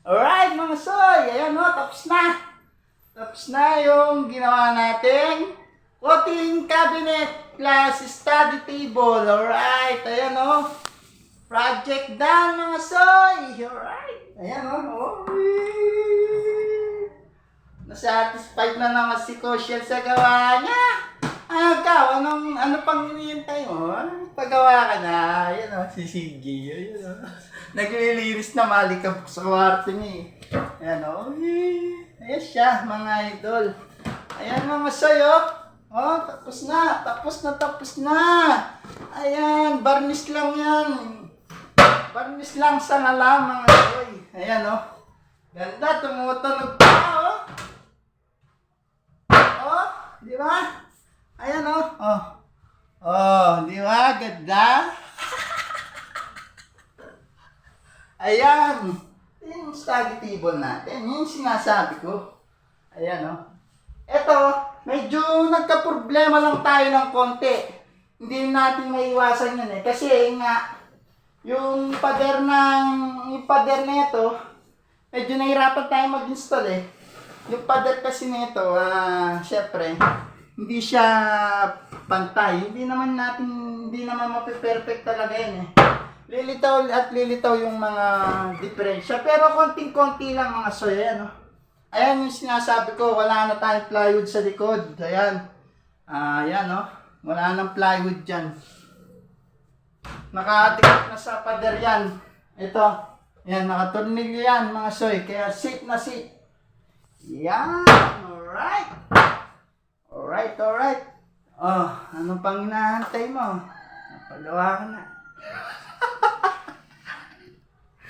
Alright mga soy, ayan o, tapos na. Tapos na yung ginawa natin. Floating cabinet plus study table. Alright, ayan o. Project done mga soy. Alright, ayan o. Nasatisfied na naman si Koshel sa gawa niya. Ikaw, ano pang hinihintay mo? Pagawa ka na. Ayan o, si Siggy. Ayan o. Nagliliris na malikab sa kwarto niya eh. Ayan o. Ayan siya, mga idol. Ayan mga sayo. Oh, tapos na. Tapos na. Ayan, varnish lang yan. Varnish lang sa nalang mga idol. Ayan o. Ganda, tumutunog pa o. Oh, di ba? Ayan o. Di ba? Ganda. Ayan. Yung study table natin. Yung sinasabi ko. Ayan o. Eto, medyo nagka-problema lang tayo ng konti. Hindi natin maiwasan yun eh. Kasi nga, yung pader na ito, medyo nahirapan tayo mag-install eh. Yung pader kasi nito, syempre, hindi siya pantay. Hindi naman mapiperfect talaga yan eh. Lilitaw yung mga diferensya. Pero konting-konti lang mga soy. Ayan, ayan yung sinasabi ko. Wala na tayong plywood sa likod. Ayan. Ayan wala nang plywood dyan. Nakadikit na sa pader yan. Ito. Ayan, nakatornilyo yan mga soy. Kaya safe na safe. Yan. Alright. Alright. Oh, anong pang hinahantay mo? Napagawa ka na.